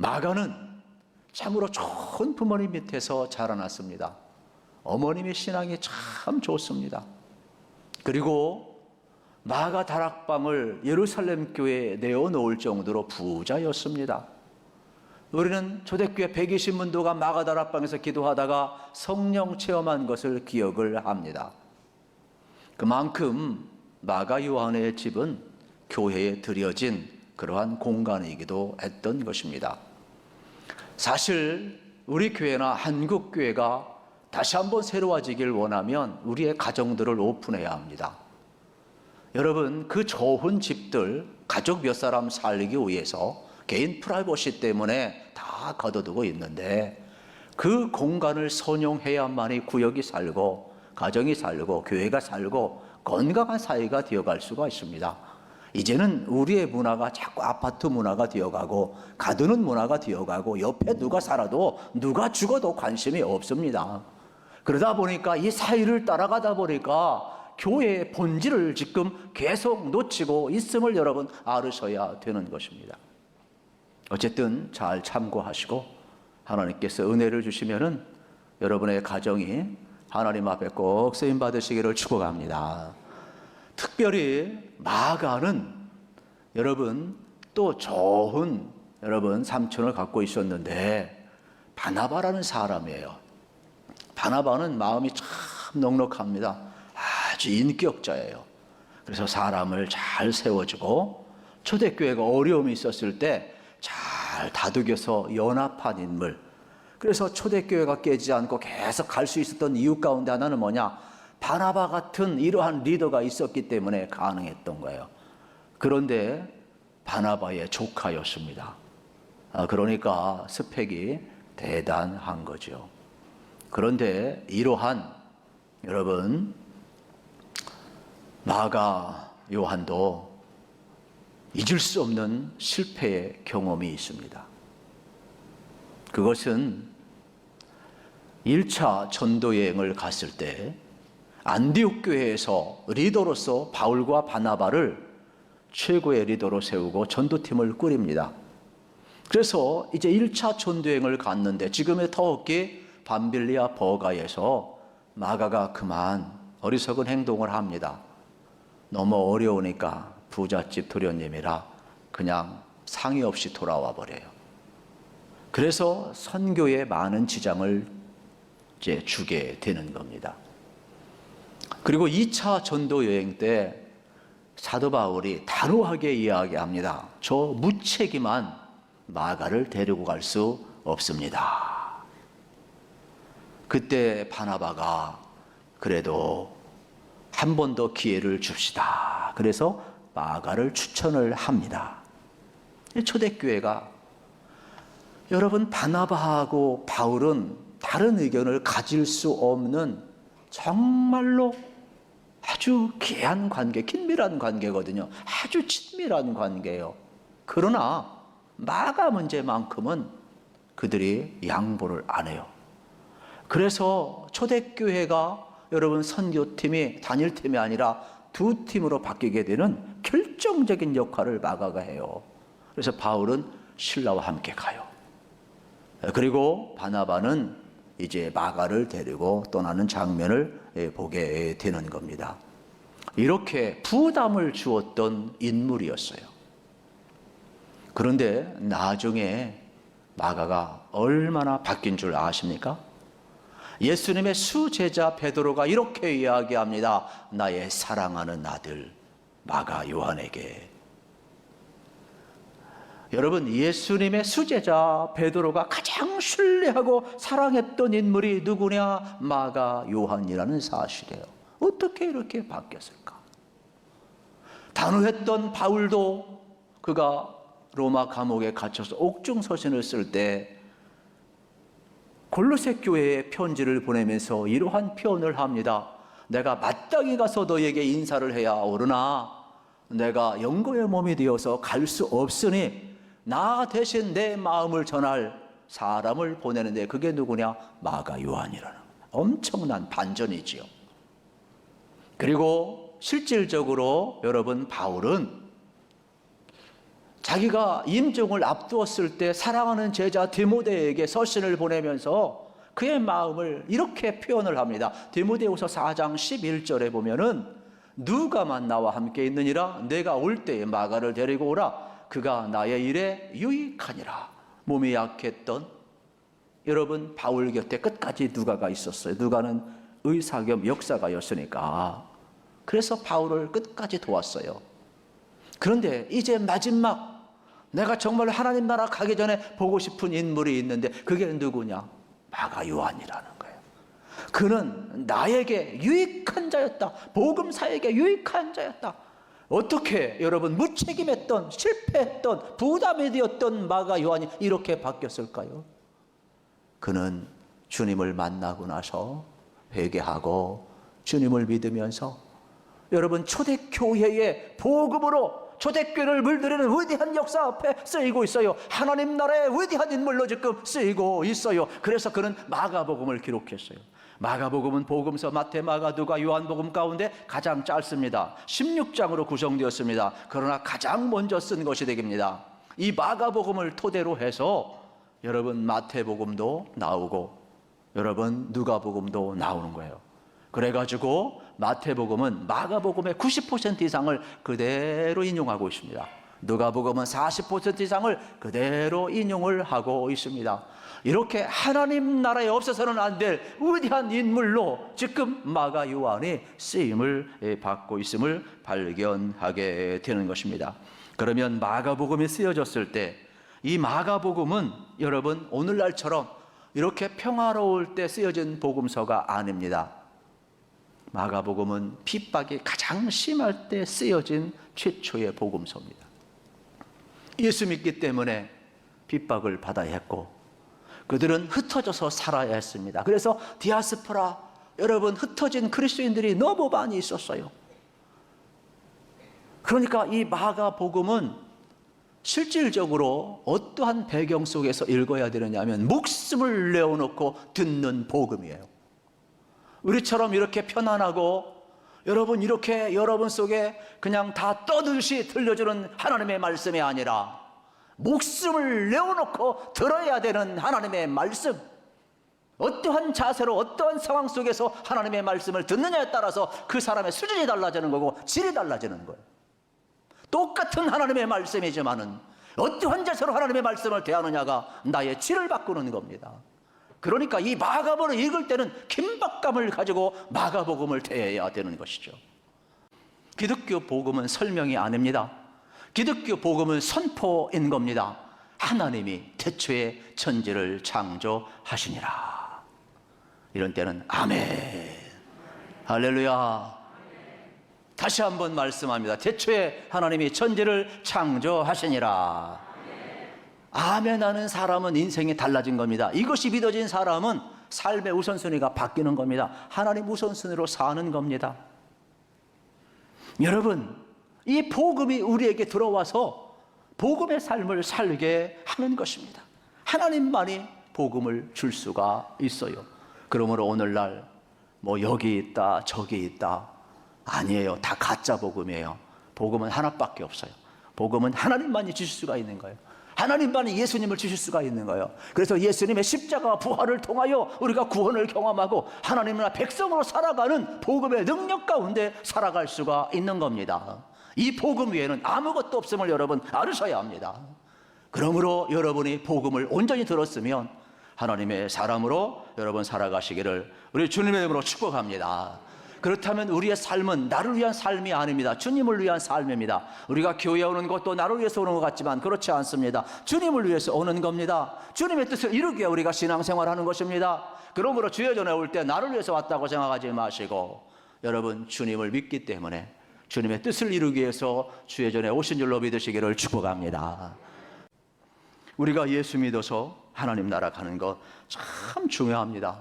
마가는 참으로 좋은 부모님 밑에서 자라났습니다. 어머님의 신앙이 참 좋습니다. 그리고 마가 다락방을 예루살렘 교회에 내어놓을 정도로 부자였습니다. 우리는 초대교회 120문도가 마가 다락방에서 기도하다가 성령 체험한 것을 기억을 합니다. 그만큼 마가 요한의 집은 교회에 드려진 그러한 공간이기도 했던 것입니다. 사실 우리 교회나 한국 교회가 다시 한번 새로워지길 원하면 우리의 가정들을 오픈해야 합니다. 여러분, 그 좋은 집들, 가족 몇 사람 살기 위해서 개인 프라이버시 때문에 다 가둬두고 있는데, 그 공간을 선용해야만이 구역이 살고 가정이 살고 교회가 살고 건강한 사회가 되어갈 수가 있습니다. 이제는 우리의 문화가 자꾸 아파트 문화가 되어가고 가두는 문화가 되어가고 옆에 누가 살아도 누가 죽어도 관심이 없습니다. 그러다 보니까 이 사회를 따라가다 보니까 교회의 본질을 지금 계속 놓치고 있음을 여러분 알으셔야 되는 것입니다. 어쨌든 잘 참고하시고 하나님께서 은혜를 주시면은 여러분의 가정이 하나님 앞에 꼭 쓰임 받으시기를 축복합니다. 특별히 마가는 여러분 또 좋은 여러분 삼촌을 갖고 있었는데, 바나바라는 사람이에요. 바나바는 마음이 참 넉넉합니다. 아주 인격자예요. 그래서 사람을 잘 세워주고 초대교회가 어려움이 있었을 때 잘 다독여서 연합한 인물. 그래서 초대교회가 깨지지 않고 계속 갈 수 있었던 이유 가운데 하나는 뭐냐? 바나바 같은 이러한 리더가 있었기 때문에 가능했던 거예요. 그런데 바나바의 조카였습니다. 그러니까 스펙이 대단한 거죠. 그런데 이러한 여러분 마가 요한도 잊을 수 없는 실패의 경험이 있습니다. 그것은 1차 전도여행을 갔을 때 안디옥 교회에서 리더로서 바울과 바나바를 최고의 리더로 세우고 전도팀을 꾸립니다. 그래서 이제 1차 전도여행을 갔는데 지금의 터키 밤빌리아 버가에서 마가가 그만 어리석은 행동을 합니다. 너무 어려우니까 부잣집 도련님이라 그냥 상의 없이 돌아와 버려요. 그래서 선교에 많은 지장을 이제 주게 되는 겁니다. 그리고 2차 전도 여행 때 사도 바울이 단호하게 이야기합니다. 저 무책임한 마가를 데리고 갈 수 없습니다. 그때 바나바가 그래도 한 번 더 기회를 줍시다. 그래서 마가를 추천을 합니다. 초대교회가 여러분 바나바하고 바울은 다른 의견을 가질 수 없는 정말로 아주 귀한 관계, 긴밀한 관계거든요. 아주 친밀한 관계예요. 그러나 마가 문제만큼은 그들이 양보를 안 해요. 그래서 초대교회가 여러분 선교팀이 단일팀이 아니라 두 팀으로 바뀌게 되는 결정적인 역할을 마가가 해요. 그래서 바울은 신라와 함께 가요. 그리고 바나바는 이제 마가를 데리고 떠나는 장면을 보게 되는 겁니다. 이렇게 부담을 주었던 인물이었어요. 그런데 나중에 마가가 얼마나 바뀐 줄 아십니까? 예수님의 수제자 베드로가 이렇게 이야기합니다. 나의 사랑하는 아들 마가 요한에게. 여러분, 예수님의 수제자 베드로가 가장 신뢰하고 사랑했던 인물이 누구냐? 마가 요한이라는 사실이에요. 어떻게 이렇게 바뀌었을까? 단호했던 바울도 그가 로마 감옥에 갇혀서 옥중서신을 쓸 때 골로새 교회에 편지를 보내면서 이러한 표현을 합니다. 내가 마땅히 가서 너에게 인사를 해야 오르나 내가 영광의 몸이 되어서 갈 수 없으니 나 대신 내 마음을 전할 사람을 보내는데 그게 누구냐? 마가 요한이라는 엄청난 반전이지요. 그리고 실질적으로 여러분 바울은 자기가 임종을 앞두었을 때 사랑하는 제자 디모데에게 서신을 보내면서 그의 마음을 이렇게 표현을 합니다. 디모데후서 4장 11절에 보면은 누가만 나와 함께 있느니라. 내가 올 때에 마가를 데리고 오라. 그가 나의 일에 유익하니라. 몸이 약했던 여러분 바울 곁에 끝까지 누가가 있었어요. 누가는 의사 겸 역사가였으니까. 그래서 바울을 끝까지 도왔어요. 그런데 이제 마지막 내가 정말 하나님 나라 가기 전에 보고 싶은 인물이 있는데 그게 누구냐? 마가 요한이라는 거예요. 그는 나에게 유익한 자였다. 복음사에게 유익한 자였다. 어떻게 여러분 무책임했던 실패했던 부담이 되었던 마가 요한이 이렇게 바뀌었을까요? 그는 주님을 만나고 나서 회개하고 주님을 믿으면서 여러분 초대교회의 복음으로 초대교회를 물들이는 위대한 역사 앞에 쓰이고 있어요. 하나님 나라의 위대한 인물로 지금 쓰이고 있어요. 그래서 그는 마가복음을 기록했어요. 마가복음은 복음서 마태, 마가, 누가, 요한복음 가운데 가장 짧습니다. 16장으로 구성되었습니다. 그러나 가장 먼저 쓴 것이 되겠습니다. 이 마가복음을 토대로 해서 여러분 마태복음도 나오고 여러분 누가복음도 나오는 거예요. 그래가지고 마태복음은 마가복음의 90% 이상을 그대로 인용하고 있습니다. 누가복음은 40% 이상을 그대로 인용을 하고 있습니다. 이렇게 하나님 나라에 없어서는 안 될 위대한 인물로 지금 마가 요한이 쓰임을 받고 있음을 발견하게 되는 것입니다. 그러면 마가복음이 쓰여졌을 때 이 마가복음은 여러분 오늘날처럼 이렇게 평화로울 때 쓰여진 복음서가 아닙니다. 마가복음은 핍박이 가장 심할 때 쓰여진 최초의 복음서입니다. 예수 믿기 때문에 핍박을 받아야 했고 그들은 흩어져서 살아야 했습니다. 그래서 디아스포라 여러분 흩어진 그리스도인들이 너무 많이 있었어요. 그러니까 이 마가복음은 실질적으로 어떠한 배경 속에서 읽어야 되느냐 하면 목숨을 내어놓고 듣는 복음이에요. 우리처럼 이렇게 편안하고 여러분 이렇게 여러분 속에 그냥 다 떠들듯이 들려주는 하나님의 말씀이 아니라 목숨을 내어놓고 들어야 되는 하나님의 말씀. 어떠한 자세로 어떠한 상황 속에서 하나님의 말씀을 듣느냐에 따라서 그 사람의 수준이 달라지는 거고 질이 달라지는 거예요. 똑같은 하나님의 말씀이지만은 어떠한 자세로 하나님의 말씀을 대하느냐가 나의 질을 바꾸는 겁니다. 그러니까 이 마가복음을 읽을 때는 긴박감을 가지고 마가복음을 대해야 되는 것이죠. 기독교 복음은 설명이 아닙니다. 기독교 복음은 선포인 겁니다. 하나님이 태초에 천지를 창조하시니라. 이런 때는 아멘, 할렐루야. 다시 한번 말씀합니다. 태초에 하나님이 천지를 창조하시니라. 아멘 하는 사람은 인생이 달라진 겁니다. 이것이 믿어진 사람은 삶의 우선순위가 바뀌는 겁니다. 하나님 우선순위로 사는 겁니다. 여러분, 이 복음이 우리에게 들어와서 복음의 삶을 살게 하는 것입니다. 하나님만이 복음을 줄 수가 있어요. 그러므로 오늘날 뭐 여기 있다 저기 있다 아니에요. 다 가짜 복음이에요. 복음은 하나밖에 없어요. 복음은 하나님만이 주실 수가 있는 거예요. 하나님만이 예수님을 주실 수가 있는 거예요. 그래서 예수님의 십자가와 부활을 통하여 우리가 구원을 경험하고 하나님 나라 백성으로 살아가는 복음의 능력 가운데 살아갈 수가 있는 겁니다. 이 복음 외에는 아무것도 없음을 여러분 알으셔야 합니다. 그러므로 여러분이 복음을 온전히 들었으면 하나님의 사람으로 여러분 살아가시기를 우리 주님의 이름으로 축복합니다. 그렇다면 우리의 삶은 나를 위한 삶이 아닙니다. 주님을 위한 삶입니다. 우리가 교회에 오는 것도 나를 위해서 오는 것 같지만 그렇지 않습니다. 주님을 위해서 오는 겁니다. 주님의 뜻을 이루기 위해 우리가 신앙생활하는 것입니다. 그러므로 주의 전에 올 때 나를 위해서 왔다고 생각하지 마시고 여러분 주님을 믿기 때문에 주님의 뜻을 이루기 위해서 주의 전에 오신 줄로 믿으시기를 축복합니다. 우리가 예수 믿어서 하나님 나라 가는 것 참 중요합니다.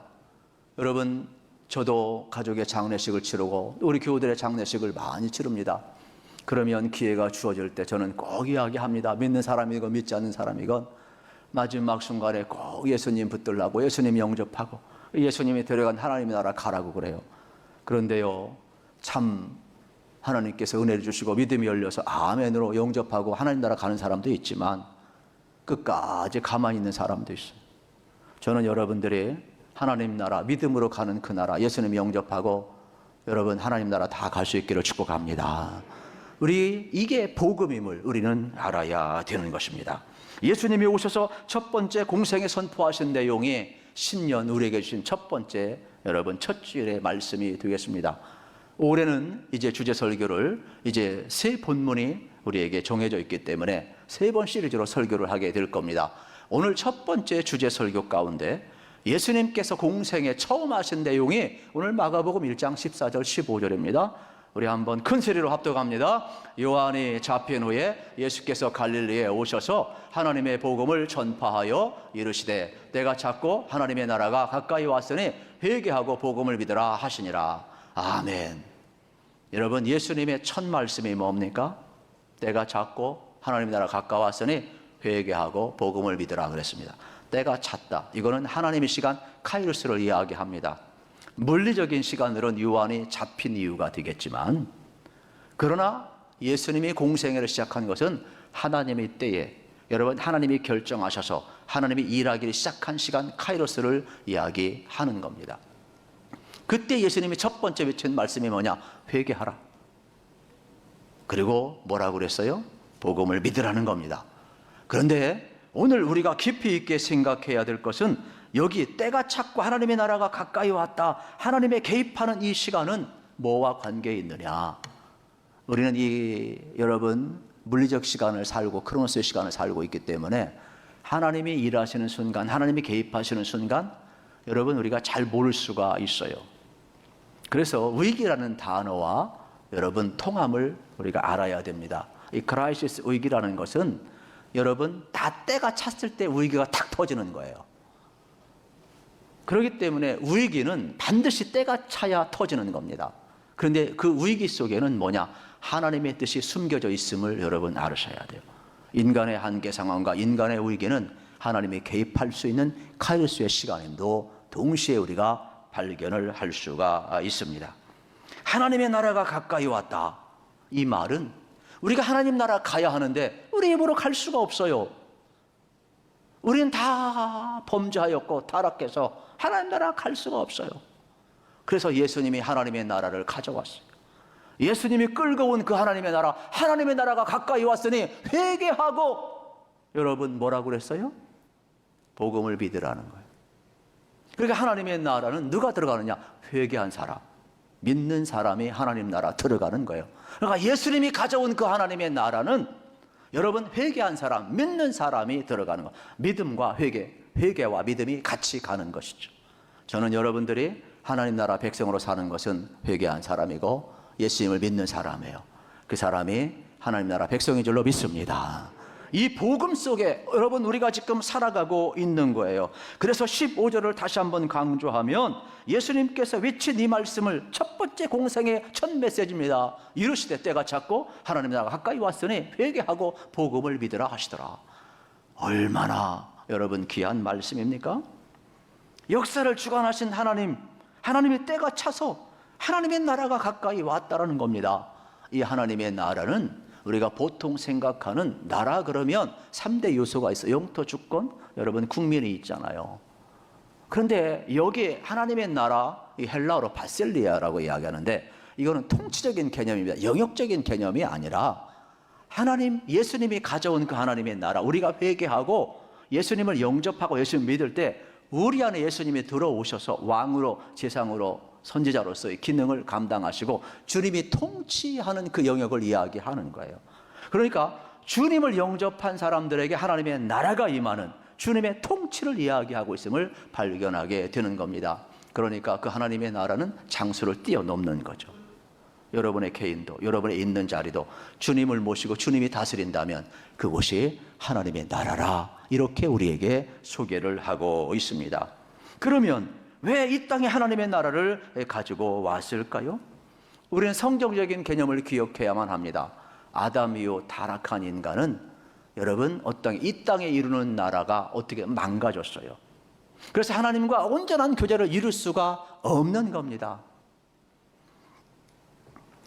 여러분 저도 가족의 장례식을 치르고 우리 교우들의 장례식을 많이 치릅니다. 그러면 기회가 주어질 때 저는 꼭 이야기합니다. 믿는 사람이건 믿지 않는 사람이건 마지막 순간에 꼭 예수님 붙들라고 예수님 영접하고 예수님이 데려간 하나님의 나라 가라고 그래요. 그런데요 참 하나님께서 은혜를 주시고 믿음이 열려서 아멘으로 영접하고 하나님 나라 가는 사람도 있지만 끝까지 가만히 있는 사람도 있어요. 저는 여러분들이 하나님 나라 믿음으로 가는 그 나라 예수님 영접하고 여러분 하나님 나라 다 갈 수 있기를 축복합니다. 우리 이게 복음임을 우리는 알아야 되는 것입니다. 예수님이 오셔서 첫 번째 공생에 선포하신 내용이 신년 우리에게 주신 첫 번째 여러분 첫 주일의 말씀이 되겠습니다. 올해는 이제 주제 설교를 이제 세 본문이 우리에게 정해져 있기 때문에 세 번 시리즈로 설교를 하게 될 겁니다. 오늘 첫 번째 주제 설교 가운데 예수님께서 공생에 처음 하신 내용이 오늘 마가복음 1장 14절 15절입니다. 우리 한번 큰 소리로 합독합니다. 요한이 잡힌 후에 예수께서 갈릴리에 오셔서 하나님의 복음을 전파하여 이르시되 때가 찼고 하나님의 나라가 가까이 왔으니 회개하고 복음을 믿으라 하시니라. 아멘. 여러분 예수님의 첫 말씀이 뭡니까? 때가 찼고 하나님의 나라가 가까웠으니 회개하고 복음을 믿으라 그랬습니다. 때가 찼다. 이거는 하나님의 시간 카이로스를 이야기합니다. 물리적인 시간으로는 요한이 잡힌 이유가 되겠지만 그러나 예수님이 공생애를 시작한 것은 하나님의 때에 여러분 하나님이 결정하셔서 하나님이 일하기를 시작한 시간 카이로스를 이야기하는 겁니다. 그때 예수님이 첫 번째 외친 말씀이 뭐냐? 회개하라. 그리고 뭐라고 그랬어요? 복음을 믿으라는 겁니다. 그런데 오늘 우리가 깊이 있게 생각해야 될 것은 여기 때가 찼고 하나님의 나라가 가까이 왔다. 하나님의 개입하는 이 시간은 뭐와 관계에 있느냐? 우리는 여러분 물리적 시간을 살고 크로노스의 시간을 살고 있기 때문에 하나님이 일하시는 순간, 하나님이 개입하시는 순간 여러분 우리가 잘 모를 수가 있어요. 그래서 위기라는 단어와 여러분 통함을 우리가 알아야 됩니다. 이 크라이시스 위기라는 것은 여러분 다 때가 찼을 때 위기가 탁 터지는 거예요. 그렇기 때문에 위기는 반드시 때가 차야 터지는 겁니다. 그런데 그 위기 속에는 뭐냐? 하나님의 뜻이 숨겨져 있음을 여러분 알으셔야 돼요. 인간의 한계 상황과 인간의 위기는 하나님이 개입할 수 있는 카이로스의 시간임도 동시에 우리가 발견을 할 수가 있습니다. 하나님의 나라가 가까이 왔다. 이 말은 우리가 하나님 나라 가야 하는데 우리 입으로 갈 수가 없어요. 우리는 다 범죄하였고 타락해서 하나님 나라 갈 수가 없어요. 그래서 예수님이 하나님의 나라를 가져왔어요. 예수님이 끌고 온 그 하나님의 나라, 하나님의 나라가 가까이 왔으니 회개하고 여러분 뭐라고 그랬어요? 복음을 믿으라는 거예요. 그러니까 하나님의 나라는 누가 들어가느냐? 회개한 사람, 믿는 사람이 하나님 나라 들어가는 거예요. 그러니까 예수님이 가져온 그 하나님의 나라는 여러분 회개한 사람, 믿는 사람이 들어가는 거. 믿음과 회개와 믿음이 같이 가는 것이죠. 저는 여러분들이 하나님 나라 백성으로 사는 것은 회개한 사람이고 예수님을 믿는 사람이에요. 그 사람이 하나님 나라 백성인 줄로 믿습니다. 이 복음 속에 여러분 우리가 지금 살아가고 있는 거예요. 그래서 15절을 다시 한번 강조하면 예수님께서 외친 이 말씀을 첫 번째 공생의 첫 메시지입니다. 이르시되 때가 찼고 하나님 나라가 가까이 왔으니 회개하고 복음을 믿으라 하시더라. 얼마나 여러분 귀한 말씀입니까? 역사를 주관하신 하나님의 때가 차서 하나님의 나라가 가까이 왔다라는 겁니다. 이 하나님의 나라는 우리가 보통 생각하는 나라 그러면 3대 요소가 있어요. 영토, 주권, 여러분 국민이 있잖아요. 그런데 여기 하나님의 나라, 이 헬라어로 바셀리아라고 이야기하는데 이거는 통치적인 개념입니다. 영역적인 개념이 아니라 예수님이 가져온 그 하나님의 나라, 우리가 회개하고 예수님을 영접하고 예수님 믿을 때 우리 안에 예수님이 들어오셔서 왕으로, 제상으로, 선지자로서의 기능을 감당하시고 주님이 통치하는 그 영역을 이야기하는 거예요. 그러니까 주님을 영접한 사람들에게 하나님의 나라가 임하는 주님의 통치를 이야기하고 있음을 발견하게 되는 겁니다. 그러니까 그 하나님의 나라는 장수를 뛰어넘는 거죠. 여러분의 개인도, 여러분의 있는 자리도 주님을 모시고 주님이 다스린다면 그곳이 하나님의 나라라, 이렇게 우리에게 소개를 하고 있습니다. 그러면 왜 이 땅에 하나님의 나라를 가지고 왔을까요? 우리는 성경적인 개념을 기억해야만 합니다. 아담 이후 타락한 인간은 여러분 이 땅에 이루는 나라가 어떻게 망가졌어요. 그래서 하나님과 온전한 교제를 이룰 수가 없는 겁니다.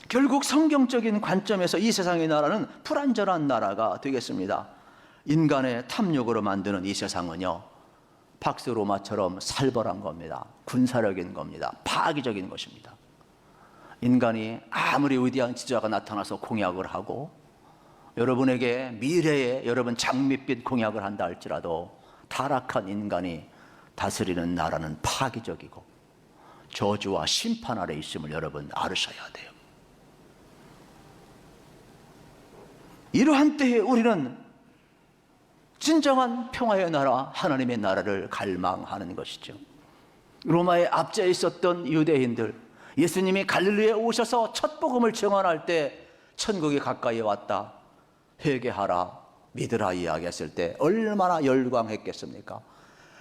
결국 성경적인 관점에서 이 세상의 나라는 불완전한 나라가 되겠습니다. 인간의 탐욕으로 만드는 이 세상은요, 박스 로마처럼 살벌한 겁니다. 군사력인 겁니다. 파괴적인 것입니다. 인간이 아무리 위대한 지도자가 나타나서 공약을 하고 여러분에게 미래에 여러분 장밋빛 공약을 한다 할지라도 타락한 인간이 다스리는 나라는 파괴적이고 저주와 심판 아래 있음을 여러분 알으셔야 돼요. 이러한 때에 우리는 진정한 평화의 나라, 하나님의 나라를 갈망하는 것이죠. 로마의 압제에 있었던 유대인들, 예수님이 갈릴리에 오셔서 첫 복음을 증언할 때 천국이 가까이 왔다, 회개하라, 믿으라 이야기했을 때 얼마나 열광했겠습니까?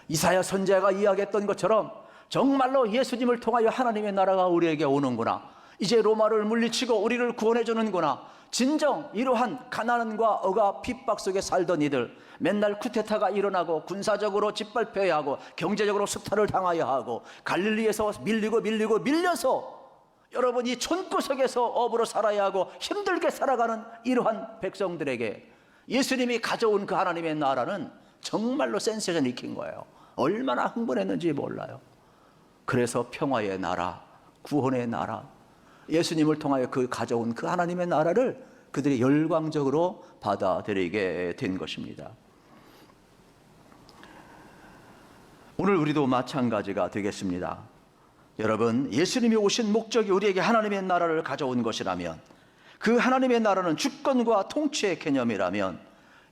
이사야 선지자가 이야기했던 것처럼 정말로 예수님을 통하여 하나님의 나라가 우리에게 오는구나, 이제 로마를 물리치고 우리를 구원해 주는구나. 진정 이러한 가난과 억압 핍박 속에 살던 이들, 맨날 쿠데타가 일어나고 군사적으로 짓밟혀야 하고 경제적으로 수탈을 당하여 하고 갈릴리에서 밀려서 여러분 이 촌구석에서 업으로 살아야 하고 힘들게 살아가는 이러한 백성들에게 예수님이 가져온 그 하나님의 나라는 정말로 센세이션 일으킨 거예요. 얼마나 흥분했는지 몰라요. 그래서 평화의 나라, 구원의 나라, 예수님을 통하여 그 가져온 그 하나님의 나라를 그들이 열광적으로 받아들이게 된 것입니다. 오늘 우리도 마찬가지가 되겠습니다. 여러분, 예수님이 오신 목적이 우리에게 하나님의 나라를 가져온 것이라면, 그 하나님의 나라는 주권과 통치의 개념이라면,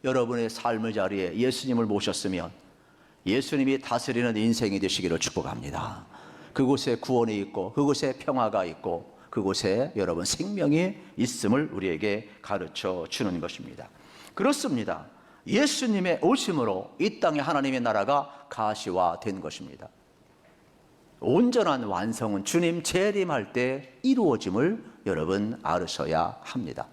여러분의 삶의 자리에 예수님을 모셨으면 예수님이 다스리는 인생이 되시기를 축복합니다. 그곳에 구원이 있고 그곳에 평화가 있고 그곳에 여러분 생명이 있음을 우리에게 가르쳐 주는 것입니다. 그렇습니다. 예수님의 오심으로 이 땅에 하나님의 나라가 가시화된 것입니다. 온전한 완성은 주님 재림할 때 이루어짐을 여러분 알으셔야 합니다.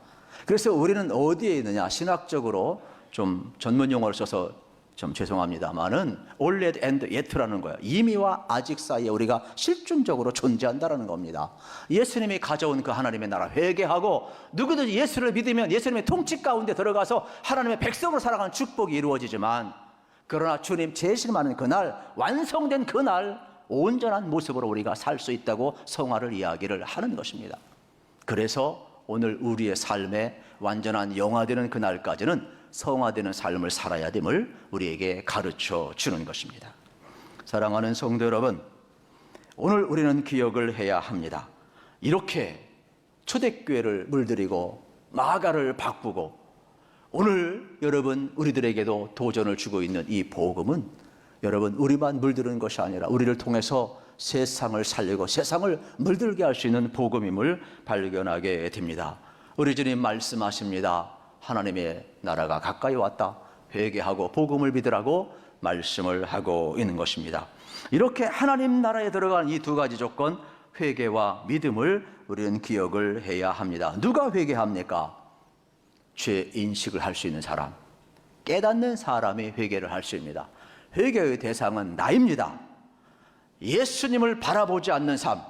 그래서 우리는 어디에 있느냐, 신학적으로 좀 전문 용어를 써서 좀 죄송합니다만은 already and yet라는 거예요. 이미와 아직 사이에 우리가 실존적으로 존재한다는 겁니다. 예수님이 가져온 그 하나님의 나라 회개하고 누구든지 예수를 믿으면 예수님의 통치 가운데 들어가서 하나님의 백성으로 살아가는 축복이 이루어지지만, 그러나 주님 재림하는 그날, 완성된 그날 온전한 모습으로 우리가 살 수 있다고 성화를 이야기를 하는 것입니다. 그래서 오늘 우리의 삶에 완전한 영화되는 그날까지는 성화되는 삶을 살아야 됨을 우리에게 가르쳐 주는 것입니다. 사랑하는 성도 여러분, 오늘 우리는 기억을 해야 합니다. 이렇게 초대교회를 물들이고 마가를 바꾸고 오늘 여러분 우리들에게도 도전을 주고 있는 이 복음은 여러분 우리만 물드는 것이 아니라 우리를 통해서 세상을 살리고 세상을 물들게 할 수 있는 복음임을 발견하게 됩니다. 우리 주님 말씀하십니다. 하나님의 나라가 가까이 왔다. 회개하고 복음을 믿으라고 말씀을 하고 있는 것입니다. 이렇게 하나님 나라에 들어간 이 두 가지 조건, 회개와 믿음을 우리는 기억을 해야 합니다. 누가 회개합니까? 죄 인식을 할 수 있는 사람, 깨닫는 사람이 회개를 할 수 있습니다. 회개의 대상은 나입니다. 예수님을 바라보지 않는 삶,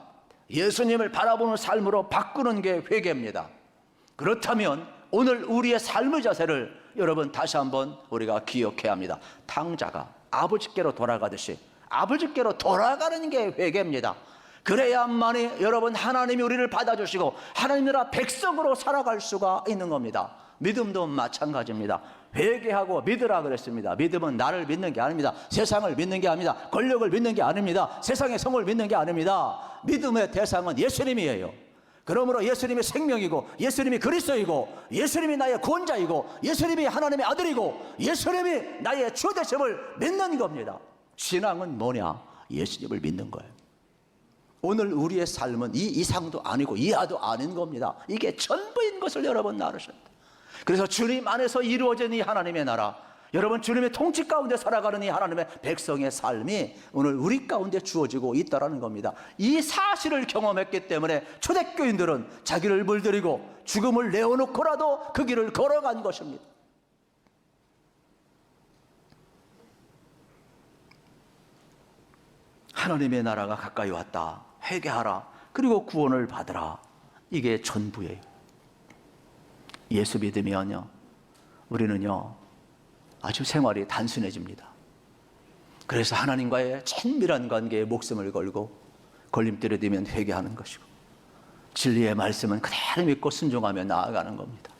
예수님을 바라보는 삶으로 바꾸는 게 회개입니다. 그렇다면 오늘 우리의 삶의 자세를 여러분 다시 한번 우리가 기억해야 합니다. 탕자가 아버지께로 돌아가듯이 아버지께로 돌아가는 게 회개입니다. 그래야만이 여러분 하나님이 우리를 받아주시고 하나님 나라 백성으로 살아갈 수가 있는 겁니다. 믿음도 마찬가지입니다. 회개하고 믿으라 그랬습니다. 믿음은 나를 믿는 게 아닙니다. 세상을 믿는 게 아닙니다. 권력을 믿는 게 아닙니다. 세상의 성을 믿는 게 아닙니다. 믿음의 대상은 예수님이에요. 그러므로 예수님이 생명이고 예수님이 그리스도이고 예수님이 나의 구원자이고 예수님이 하나님의 아들이고 예수님이 나의 주 되심을 믿는 겁니다. 신앙은 뭐냐? 예수님을 믿는 거예요. 오늘 우리의 삶은 이 이상도 아니고 이하도 아닌 겁니다. 이게 전부인 것을 여러분 알으셔야 돼요. 그래서 주님 안에서 이루어진 이 하나님의 나라, 여러분 주님의 통치 가운데 살아가는 이 하나님의 백성의 삶이 오늘 우리 가운데 주어지고 있다는 겁니다. 이 사실을 경험했기 때문에 초대교인들은 자기를 물들이고 죽음을 내어놓고라도 그 길을 걸어간 것입니다. 하나님의 나라가 가까이 왔다. 회개하라. 그리고 구원을 받으라. 이게 전부예요. 예수 믿으면요, 우리는요 아주 생활이 단순해집니다. 그래서 하나님과의 친밀한 관계에 목숨을 걸고 걸림돌이 되면 회개하는 것이고, 진리의 말씀은 그대로 믿고 순종하며 나아가는 겁니다.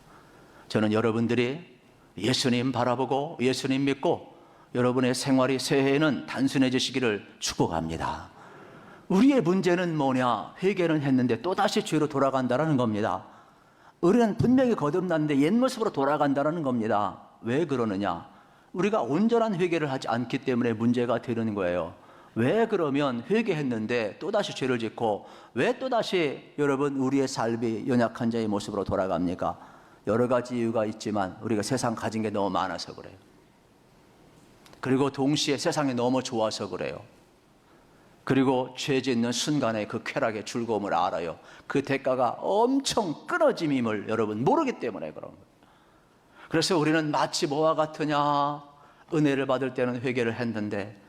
저는 여러분들이 예수님 바라보고 예수님 믿고 여러분의 생활이 새해에는 단순해지시기를 축복합니다. 우리의 문제는 뭐냐? 회개는 했는데 또다시 죄로 돌아간다는 겁니다. 우리는 분명히 거듭났는데 옛 모습으로 돌아간다는 겁니다. 왜 그러느냐? 우리가 온전한 회개를 하지 않기 때문에 문제가 되는 거예요. 왜 그러면 회개했는데 또다시 죄를 짓고 왜 또다시 여러분 우리의 삶이 연약한 자의 모습으로 돌아갑니까? 여러 가지 이유가 있지만 우리가 세상 가진 게 너무 많아서 그래요. 그리고 동시에 세상이 너무 좋아서 그래요. 그리고 죄 짓는 순간에 그 쾌락의 즐거움을 알아요. 그 대가가 엄청 끊어짐임을 여러분 모르기 때문에 그런 거예요. 그래서 우리는 마치 뭐와 같으냐? 은혜를 받을 때는 회개를 했는데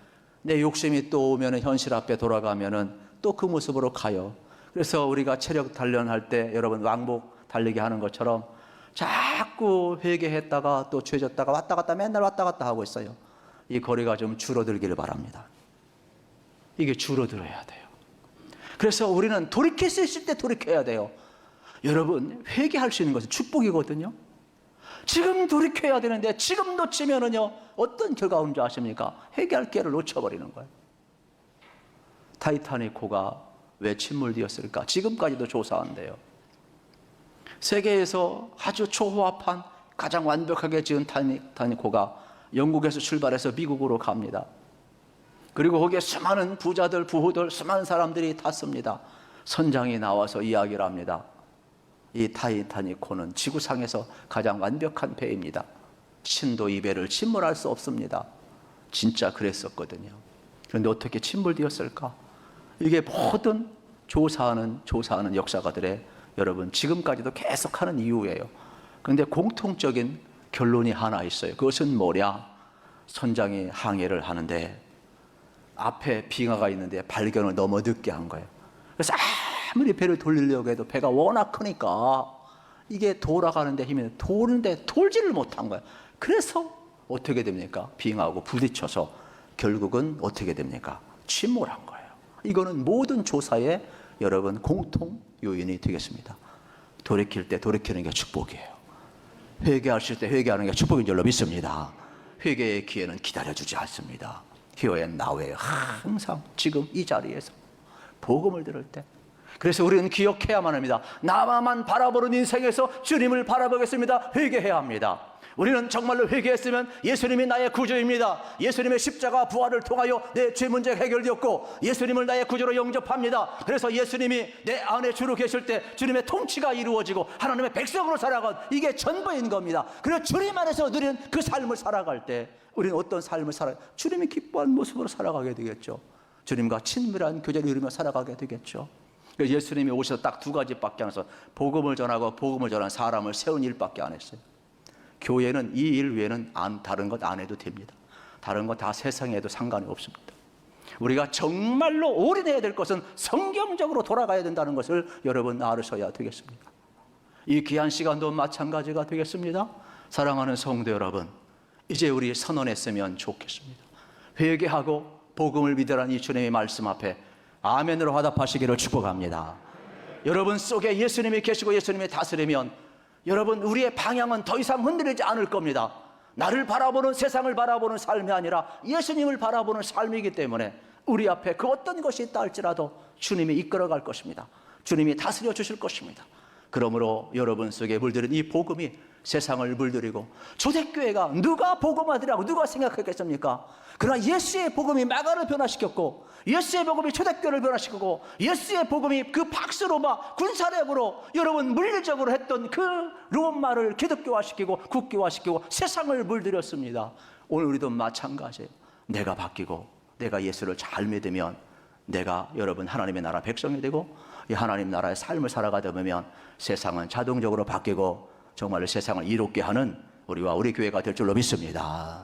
내 욕심이 또 오면 현실 앞에 돌아가면 또 그 모습으로 가요. 그래서 우리가 체력 단련할 때 여러분 왕복 달리기 하는 것처럼 자꾸 회개했다가 또 죄 졌다가 왔다 갔다 맨날 왔다 갔다 하고 있어요. 이 거리가 좀 줄어들기를 바랍니다. 이게 줄어들어야 돼요. 그래서 우리는 돌이킬 수 있을 때 돌이켜야 돼요. 여러분 회개할 수 있는 것은 축복이거든요. 지금 돌이켜야 되는데 지금 놓치면은요 어떤 결과가 오는 줄 아십니까? 회개할 기회를 놓쳐버리는 거예요. 타이타닉호가 왜 침몰되었을까? 지금까지도 조사한대요. 세계에서 아주 초호화판 가장 완벽하게 지은 타이타닉호가 영국에서 출발해서 미국으로 갑니다. 그리고 거기에 수많은 부자들, 부호들, 수많은 사람들이 탔습니다. 선장이 나와서 이야기를 합니다. 이 타이타닉호는 지구상에서 가장 완벽한 배입니다. 신도 이 배를 침몰할 수 없습니다. 진짜 그랬었거든요. 그런데 어떻게 침몰되었을까? 이게 모든 조사하는 역사가들의 여러분 지금까지도 계속하는 이유예요. 그런데 공통적인 결론이 하나 있어요. 그것은 뭐냐? 선장이 항해를 하는데 앞에 빙하가 있는데 발견을 너무 늦게 한 거예요. 그래서 아무리 배를 돌리려고 해도 배가 워낙 크니까 이게 돌아가는데 힘이 도는데 돌지를 못한 거예요. 그래서 어떻게 됩니까? 빙하하고 부딪혀서 결국은 어떻게 됩니까? 침몰한 거예요. 이거는 모든 조사의 여러분 공통 요인이 되겠습니다. 돌이킬 때 돌이키는 게 축복이에요. 회개하실 때 회개하는 게 축복인 줄로 믿습니다. 회개의 기회는 기다려주지 않습니다. Here and now에 항상 지금 이 자리에서 복음을 들을 때. 그래서 우리는 기억해야만 합니다. 나만 바라보는 인생에서 주님을 바라보겠습니다. 회개해야 합니다. 우리는 정말로 회개했으면 예수님이 나의 구주입니다. 예수님의 십자가 부활을 통하여 내 죄 문제가 해결되었고 예수님을 나의 구주로 영접합니다. 그래서 예수님이 내 안에 주로 계실 때 주님의 통치가 이루어지고 하나님의 백성으로 살아간 이게 전부인 겁니다. 그래서 주님 안에서 누리는 그 삶을 살아갈 때 우리는 어떤 삶을 주님이 기뻐하는 모습으로 살아가게 되겠죠. 주님과 친밀한 교제를 이루며 살아가게 되겠죠. 예수님이 오셔서 딱 두 가지밖에 안 해서 복음을 전하고 복음을 전한 사람을 세운 일밖에 안 했어요. 교회는 이 일 외에는 다른 것 안 해도 됩니다. 다른 거 다 세상에 해도 상관이 없습니다. 우리가 정말로 올인해야 될 것은 성경적으로 돌아가야 된다는 것을 여러분 알으셔야 되겠습니다. 이 귀한 시간도 마찬가지가 되겠습니다. 사랑하는 성도 여러분, 이제 우리 선언했으면 좋겠습니다. 회개하고 복음을 믿으라는 이 주님의 말씀 앞에 아멘으로 화답하시기를 축복합니다. 여러분 속에 예수님이 계시고 예수님이 다스리면 여러분 우리의 방향은 더 이상 흔들리지 않을 겁니다. 나를 바라보는 세상을 바라보는 삶이 아니라 예수님을 바라보는 삶이기 때문에 우리 앞에 그 어떤 것이 있다 할지라도 주님이 이끌어갈 것입니다. 주님이 다스려 주실 것입니다. 그러므로 여러분 속에 물들인 이 복음이 세상을 물들이고 초대교회가 누가 복음하더라고 누가 생각했겠습니까? 그러나 예수의 복음이 마가를 변화시켰고 예수의 복음이 초대교회를 변화시키고 예수의 복음이 그 박스로마 군사력으로 여러분 물리적으로 했던 그 로마를 기독교화시키고 국교화시키고 세상을 물들였습니다. 오늘 우리도 마찬가지예요. 내가 바뀌고 내가 예수를 잘 믿으면 내가 여러분 하나님의 나라 백성이 되고 이 하나님 나라의 삶을 살아가다 보면 세상은 자동적으로 바뀌고 정말로 세상을 이롭게 하는 우리와 우리 교회가 될 줄로 믿습니다.